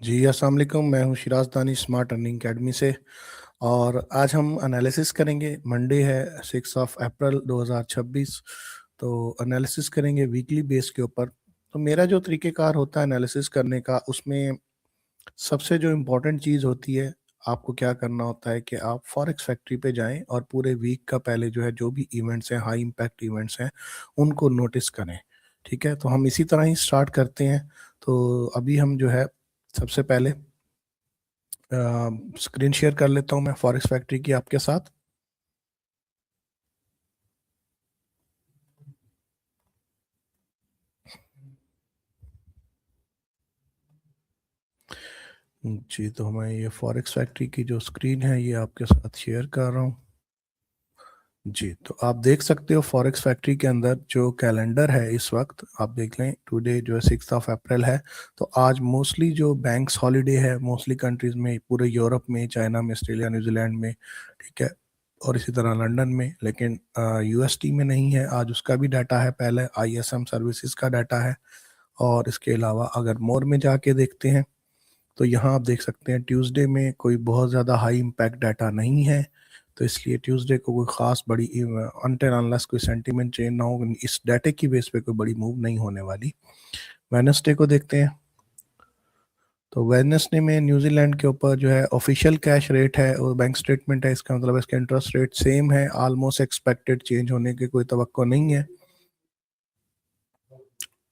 जी, अस्सलाम वालेकुम। मैं हूँ शिराज दानी स्मार्ट अर्निंग अकेडमी से। और आज हम एनालिसिस करेंगे। मंडे है 6 अप्रैल 2026। तो एनालिसिस करेंगे वीकली बेस के ऊपर। तो मेरा जो तरीक़ेकार होता है एनालिसिस करने का, उसमें सबसे जो इम्पोर्टेंट चीज़ होती है, आपको क्या करना होता है कि आप फॉरेक्स फैक्ट्री पे जाएँ और पूरे वीक का पहले जो है जो भी इवेंट्स हैं, हाई इम्पैक्ट इवेंट्स हैं, उनको नोटिस करें। ठीक है? तो हम इसी तरह ही स्टार्ट करते हैं। तो अभी हम जो है सबसे पहले स्क्रीन शेयर कर लेता हूँ मैं फॉरेक्स फैक्ट्री की आपके साथ। जी, तो मैं ये फॉरेक्स फैक्ट्री की जो स्क्रीन है ये आपके साथ शेयर कर रहा हूँ। जी, तो आप देख सकते हो फॉरेक्स फैक्ट्री के अंदर जो कैलेंडर है इस वक्त आप देख लें। टुडे जो है 6 अप्रैल है। तो आज मोस्टली जो बैंक्स हॉलीडे है मोस्टली कंट्रीज़ में, पूरे यूरोप में, चाइना में, ऑस्ट्रेलिया, न्यूजीलैंड में, ठीक है? और इसी तरह लंदन में, लेकिन यूएसटी में नहीं है आज। उसका भी डाटा है, पहले आईएसएम सर्विसेज का डाटा है। और इसके अलावा अगर मोर में जाके देखते हैं तो यहाँ आप देख सकते हैं ट्यूसडे में कोई बहुत ज़्यादा हाई इम्पैक्ट डाटा नहीं है। तो इसलिए ट्यूसडे को कोई ख़ास बड़ी अनटिल अनलेस कोई सेंटीमेंट चेंज ना हो, इस डाटे की बेस पे कोई बड़ी मूव नहीं होने वाली। वेडनेसडे को देखते हैं। तो वेडनेसडे में न्यूजीलैंड के ऊपर जो है ऑफिशियल कैश रेट है और बैंक स्टेटमेंट है। इसका मतलब इसका इंटरेस्ट रेट सेम है, ऑलमोस्ट एक्सपेक्टेड, चेंज होने की कोई तवक्को नहीं है।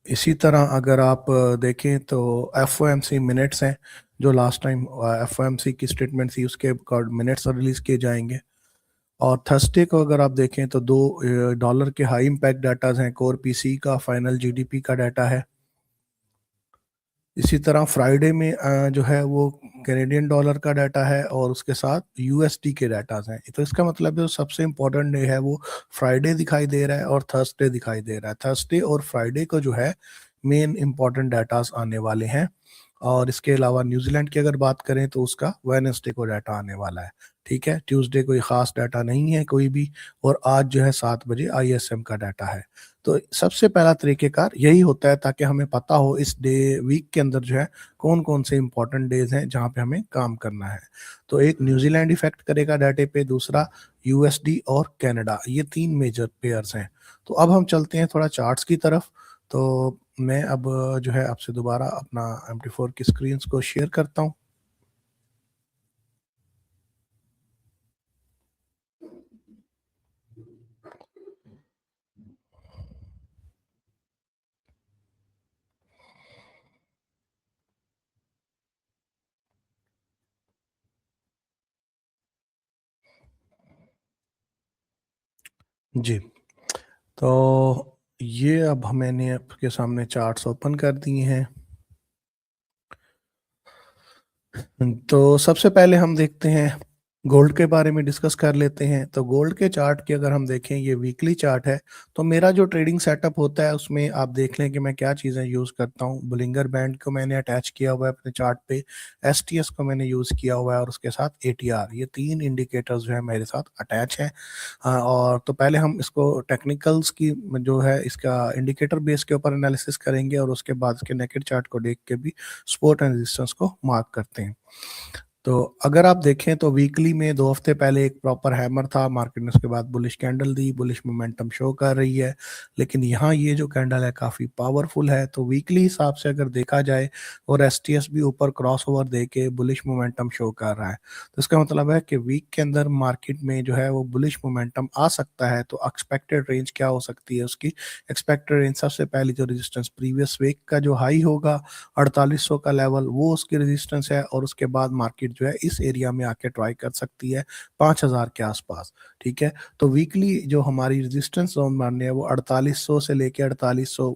इसी तरह अगर आप देखें तो एफओएमसी मिनट्स हैं। जो लास्ट टाइम एफओएमसी की स्टेटमेंट थी उसके अकॉर्ड मिनट्स रिलीज किए जाएंगे। और थर्सडे को अगर आप देखें तो दो डॉलर के हाई इम्पैक्ट डाटाज हैं। कोर पीसी का फाइनल जीडीपी का डाटा है। इसी तरह फ्राइडे में जो है वो कैनेडियन डॉलर का डाटा है और उसके साथ यूएसडी के डाटाज हैं। तो इसका मतलब जो सबसे इम्पोर्टेंट डे है वो फ्राइडे दिखाई दे रहा है और थर्सडे दिखाई दे रहा है। थर्सडे और फ्राइडे को जो है मेन इंपॉर्टेंट डाटाज आने वाले हैं। और इसके अलावा न्यूजीलैंड की अगर बात करें तो उसका वेडनेसडे को डाटा आने वाला है। ठीक है, ट्यूसडे कोई ख़ास डाटा नहीं है कोई भी। और आज जो है 7 बजे आईएसएम का डाटा है। तो सबसे पहला तरीक़ेकार यही होता है ताकि हमें पता हो इस डे वीक के अंदर जो है कौन-कौन से इम्पोर्टेंट डेज़ हैं जहाँ पे हमें काम करना है। तो एक न्यूजीलैंड इफ़ेक्ट करेगा डाटे पे, दूसरा यूएसडी और कनाडा, ये 3 मेजर पेयर्स हैं। तो अब हम चलते हैं थोड़ा चार्ट्स की तरफ। तो मैं अब जो है आपसे दोबारा अपना एमटी4 की स्क्रीन्स को शेयर करता हूँ। जी, तो ये अब मैंने आपके सामने चार्ट्स ओपन कर दिए हैं। तो सबसे पहले हम देखते हैं गोल्ड के बारे में डिस्कस कर लेते हैं। तो गोल्ड के चार्ट की अगर हम देखें, ये वीकली चार्ट है। तो मेरा जो ट्रेडिंग सेटअप होता है उसमें आप देख लें कि मैं क्या चीज़ें यूज़ करता हूँ। बुलिंगर बैंड को मैंने अटैच किया हुआ है अपने चार्ट पे, एसटीएस को मैंने यूज़ किया हुआ है और उसके साथ एटीआर, ये 3 इंडिकेटर्स जो है मेरे साथ अटैच हैं। और तो पहले हम इसको टेक्निकल्स की जो है इसका इंडिकेटर बेस के ऊपर एनालिसिस करेंगे और उसके बाद इसके नेकेड चार्ट को देख के भी सपोर्ट एंड रेजिस्टेंस को मार्क करते हैं। तो अगर आप देखें तो वीकली में 2 हफ्ते पहले एक प्रॉपर हैमर था, मार्केट ने उसके बाद बुलिश कैंडल दी, बुलिश मोमेंटम शो कर रही है। लेकिन यहाँ ये जो कैंडल है काफ़ी पावरफुल है। तो वीकली हिसाब से अगर देखा जाए और एसटीएस भी ऊपर क्रॉसओवर दे के बुलिश मोमेंटम शो कर रहा है, तो इसका मतलब है कि वीक के अंदर मार्केट में जो है वो बुलिश मोमेंटम आ सकता है। तो एक्सपेक्टेड रेंज क्या हो सकती है उसकी? एक्सपेक्टेड रेंज सबसे पहली जो रेजिस्टेंस प्रीवियस वीक का जो हाई होगा 4800 का लेवल, वो उसकी रेजिस्टेंस है। और उसके बाद मार्केट जो है इस एरिया में आके ट्राई कर सकती है 5000 के आसपास। ठीक है, तो वीकली जो हमारी रेजिस्टेंस जोन मानने है वो 4800 से लेके 4800,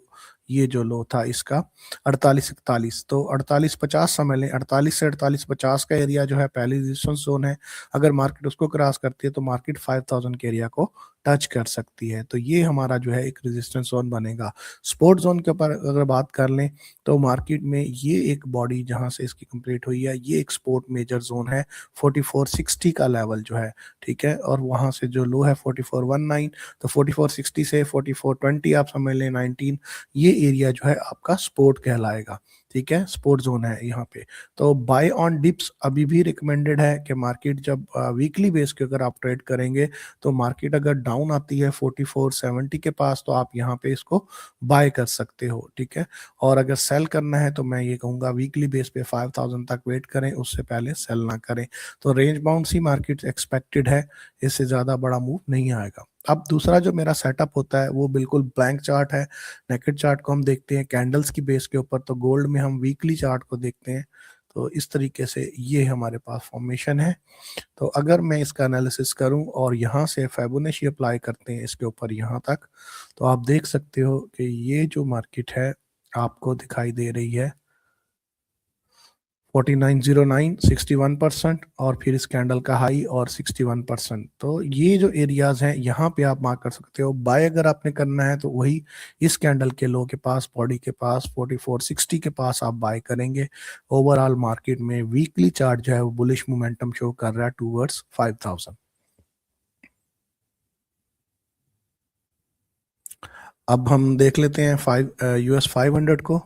ये जो लो था इसका 4841, तो 4850 समझ लें। 48 से 4850 का एरिया जो है पहली रेजिस्टेंस जोन है। अगर मार्केट उसको क्रॉस करती है तो मार्केट 5000 के एरिया को टच कर सकती है। तो ये हमारा जो है एक रेजिस्टेंस जोन बनेगा। सपोर्ट जोन के ऊपर अगर बात कर लें तो मार्केट में ये एक बॉडी जहाँ से इसकी कंप्लीट हुई है, ये एक सपोर्ट मेजर जोन है 4460 का लेवल जो है। ठीक है, और वहाँ से जो लो है 4419, तो 4460 से 4420 आप समझ लें 19, ये एरिया जो है आपका सपोर्ट कहलाएगा। ठीक है, सपोर्ट जोन है यहाँ पे। तो बाय ऑन डिप्स अभी भी रिकमेंडेड है कि मार्केट जब वीकली बेस के अगर आप ट्रेड करेंगे तो मार्केट अगर डाउन आती है 4470 के पास तो आप यहाँ पे इसको बाय कर सकते हो, ठीक है। और अगर सेल करना है तो मैं ये कहूँगा वीकली बेस पे 5000 तक वेट करें, उससे पहले सेल ना करें। तो रेंज बाउंड सी मार्केट एक्सपेक्टेड है, इससे ज़्यादा बड़ा मूव नहीं आएगा। अब दूसरा जो मेरा सेटअप होता है वो बिल्कुल ब्लैंक चार्ट है। नेकेड चार्ट को हम देखते हैं कैंडल्स की बेस के ऊपर, तो गोल्ड में हम वीकली चार्ट को देखते हैं। तो इस तरीके से ये हमारे पास फॉर्मेशन है। तो अगर मैं इसका एनालिसिस करूं और यहाँ से फिबोनाची अप्लाई करते हैं इसके ऊपर यहाँ तक, तो आप देख सकते हो कि ये जो मार्केट है आपको दिखाई दे रही है 4909 61% और फिर इस कैंडल का हाई और 61%। तो ये जो एरियाज हैं यहाँ पे आप मार्क कर सकते हो। बाय अगर आपने करना है तो वही इस कैंडल के लो के पास, बॉडी के पास 4460 के पास आप बाय करेंगे। ओवरऑल मार्केट में वीकली चार्ट जो है वो बुलिश मोमेंटम शो कर रहा है टूवर्ड्स 5000। अब हम देख लेते हैं US 500 को।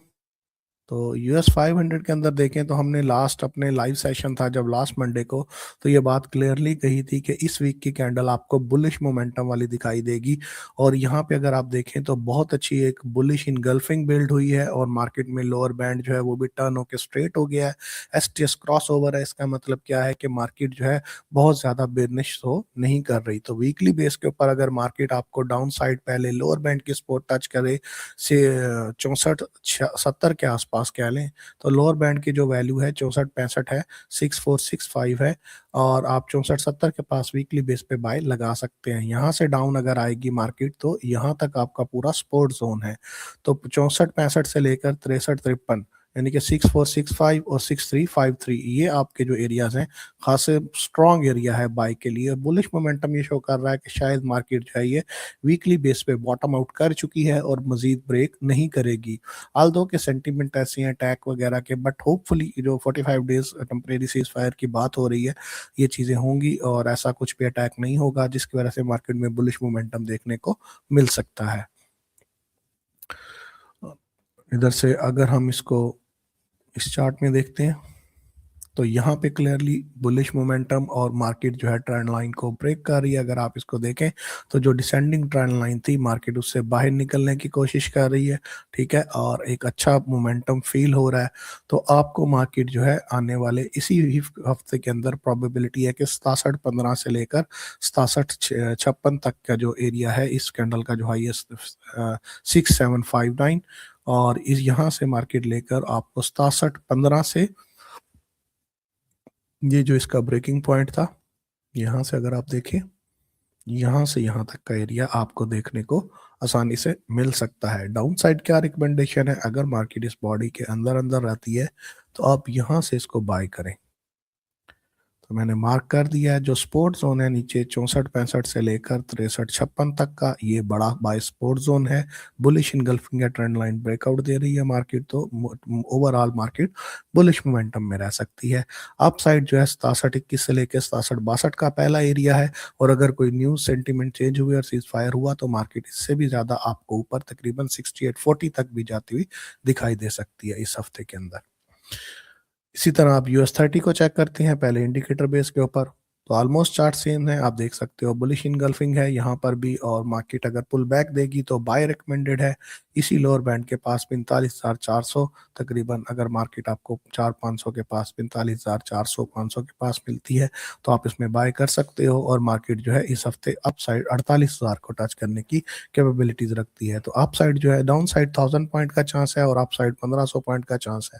तो US 500 के अंदर देखें तो हमने लास्ट अपने लाइव सेशन था जब लास्ट मंडे को, तो ये बात क्लियरली कही थी कि इस वीक की कैंडल आपको बुलिश मोमेंटम वाली दिखाई देगी। और यहाँ पे अगर आप देखें तो बहुत अच्छी एक बुलिश इनगल्फिंग बिल्ड हुई है और मार्केट में लोअर बैंड जो है वो भी टर्न होकर स्ट्रेट हो गया है। STS क्रॉस ओवर है, इसका मतलब क्या है कि मार्केट जो है बहुत ज़्यादा बेयरिश शो नहीं कर रही। तो वीकली बेस के ऊपर अगर मार्केट आपको डाउन साइड पहले लोअर बैंड की सपोर्ट टच करे से 64-70 के आसपास कह लें, तो लोअर बैंड की जो वैल्यू है 64-65 है, 6465 है। और आप 64-70 के पास वीकली बेस पे बाय लगा सकते हैं। यहाँ से डाउन अगर आएगी मार्केट तो यहाँ तक आपका पूरा सपोर्ट जोन है। तो 64-65 से लेकर 63-53 यानी कि 6465 और 6353 ये आपके जो एरियाज हैं खासे स्ट्रॉन्ग एरिया है बाय के लिए। बुलिश मोमेंटम ये शो कर रहा है कि शायद मार्केट जो है ये वीकली बेस पे बॉटम आउट कर चुकी है और मजीद ब्रेक नहीं करेगी। आल्दो के सेंटीमेंट ऐसे हैं अटैक वगैरह के, बट होपफुली जो 45 डेज टेम्परेरी सीज फायर की बात हो रही है ये चीज़ें होंगी और ऐसा कुछ भी अटैक नहीं होगा जिसकी वजह से मार्केट में बुलिश मोमेंटम देखने को मिल सकता है। इधर से अगर हम इसको इस चार्ट में देखते हैं तो यहाँ पे क्लियरली बुलिश मोमेंटम और मार्केट जो है ट्रेंड लाइन को ब्रेक कर रही है। अगर आप इसको देखें तो जो डिसेंडिंग ट्रेंड लाइन थी मार्केट उससे बाहर निकलने की कोशिश कर रही है, ठीक है, और एक अच्छा मोमेंटम फील हो रहा है। तो आपको मार्केट जो है आने वाले इसी हफ्ते के अंदर प्रोबेबिलिटी है कि 6715 से लेकर 6756 तक का जो एरिया है इस कैंडल का जो हाईएस्ट 6759 और इस यहाँ से मार्केट लेकर आपको 6715 से ये जो इसका ब्रेकिंग पॉइंट था यहाँ से अगर आप देखें यहाँ से यहाँ तक का एरिया आपको देखने को आसानी से मिल सकता है। डाउन साइड क्या रिकमेंडेशन है, अगर मार्केट इस बॉडी के अंदर अंदर रहती है तो आप यहाँ से इसको बाय करें। तो मैंने मार्क कर दिया है जो स्पोर्ट जोन है नीचे 64-65 से लेकर 63-56 तक का ये बड़ा बाय स्पोर्ट जोन है। बुलिश इनगल्फिंग या ट्रेंड लाइन ब्रेकआउट दे रही है मार्केट, तो ओवरऑल मार्केट बुलिश मोमेंटम में रह सकती है। अप साइड जो है 67-21 से लेकर 67-62 का पहला एरिया है और अगर कोई न्यूज सेंटीमेंट चेंज हुई और सीज फायर हुआ तो मार्केट इससे भी ज्यादा आपको ऊपर तकरीबन 6840 तक भी जाती हुई दिखाई दे सकती है इस हफ्ते के अंदर। इसी तरह आप US 30 को चेक करते हैं पहले इंडिकेटर बेस के ऊपर, तो ऑलमोस्ट चार्ट सेम है। आप देख सकते हो बुलिश इनगल्फिंग है यहाँ पर भी और मार्केट अगर पुल बैक देगी तो बाय रिकमेंडेड है इसी लोअर बैंड के पास 45,400 तकरीबन। अगर मार्केट आपको 4-500 के पास 45,400 500 के पास मिलती है तो आप इसमें बाय कर सकते हो और मार्केट जो है इस हफ्ते अप साइड 48,000 को टच करने की कैपेबिलिटीज रखती है। तो अप साइड जो है डाउन साइड 1000 पॉइंट का चांस है और अप साइड 1500 पॉइंट का चांस है।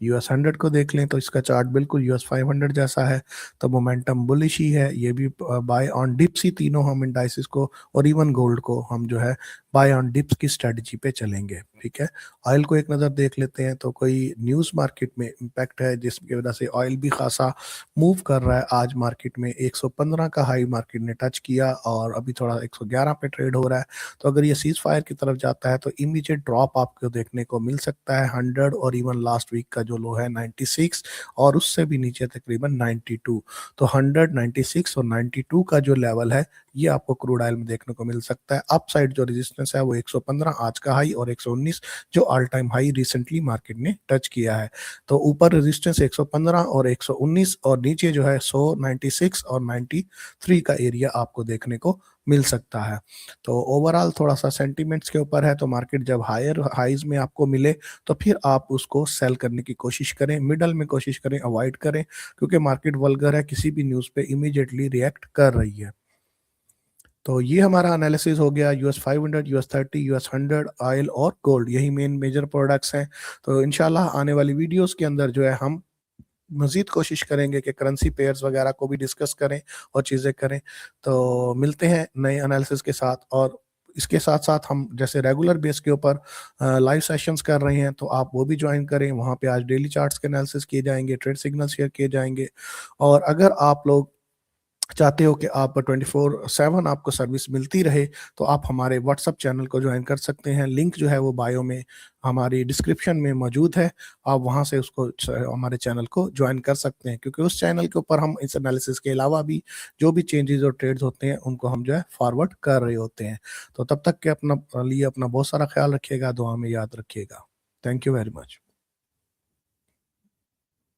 US 100 को देख लें तो इसका चार्ट बिल्कुल US 500 जैसा है, तो मोमेंटम बुलिश ही है। ये भी बाय ऑन डिप्स ही तीनों हम इंडाइसिस को और इवन गोल्ड को हम जो है बाय ऑन डिप्स की स्ट्रेटजी पे चलेंगे, ठीक है। ऑयल को एक नज़र देख लेते हैं तो कोई न्यूज़ मार्केट में इम्पैक्ट है जिसकी वजह से ऑयल भी खासा मूव कर रहा है। आज मार्केट में 115 का हाई मार्केट ने टच किया और अभी थोड़ा 111 पे ट्रेड हो रहा है। तो अगर ये सीज फायर की तरफ जाता है तो इमीडिएट ड्रॉप आपको देखने को मिल सकता है 100 और इवन लास्ट वीक का जो लो है 96 और उससे भी नीचे तकरीबन 92। तो 100, 96 और 92 का जो लेवल है ये आपको क्रूड ऑयल में देखने को मिल सकता है। अप साइड जो रेजिस्टेंस है वो 115 आज का हाई और 119 119 जो all time high recently market ने टच किया है। तो ऊपर रेजिस्टेंस 115 और 119 और नीचे जो है 100, 96 और 93 का एरिया आपको देखने को मिल सकता है। तो ओवरऑल थोड़ा-सा सेंटिमेंट्स के ऊपर है, तो मार्केट जब हायर हाइज़ में आपको मिले, तो फिर आप उसको सेल करने की कोशिश करें, मिडल में कोशिश करें, अवॉइड करें, क्योंकि मार्केट वल्गर है, किसी भी न्यूज़ पे इमीडिएटली रिएक्ट कर रही है। तो ये हमारा एनालिसिस हो गया यूएस 500, यूएस 30, यूएस 100, ऑयल और गोल्ड, यही मेन मेजर प्रोडक्ट्स हैं। तो इंशाल्लाह आने वाली वीडियोज़ के अंदर जो है हम मज़ीद कोशिश करेंगे कि करेंसी पेयर्स वगैरह को भी डिस्कस करें और चीज़ें करें। तो मिलते हैं नए एनालिसिस के साथ, और इसके साथ-साथ हम जैसे रेगुलर बेस के ऊपर लाइव सेशंस कर रहे हैं, तो आप वो भी जॉइन करें। वहाँ पे आज डेली चार्ट्स के एनालिसिस किए जाएँगे, ट्रेड सिग्नल शेयर किए जाएँगे। और अगर आप लोग चाहते हो कि आप 24/7 आपको सर्विस मिलती रहे, तो आप हमारे व्हाट्सएप चैनल को जॉइन कर सकते हैं। लिंक जो है वो बायो में हमारी डिस्क्रिप्शन में मौजूद है। आप वहाँ से उसको हमारे चैनल को जॉइन कर सकते हैं, क्योंकि उस चैनल के ऊपर हम इस एनालिसिस के अलावा भी जो भी चेंजेस और ट्रेड्स होते हैं उनको हम जो है फॉरवर्ड कर रहे होते हैं। तो तब तक के अपना बहुत सारा ख्याल रखिएगा, दुआ में याद रखिएगा। Thank you very much.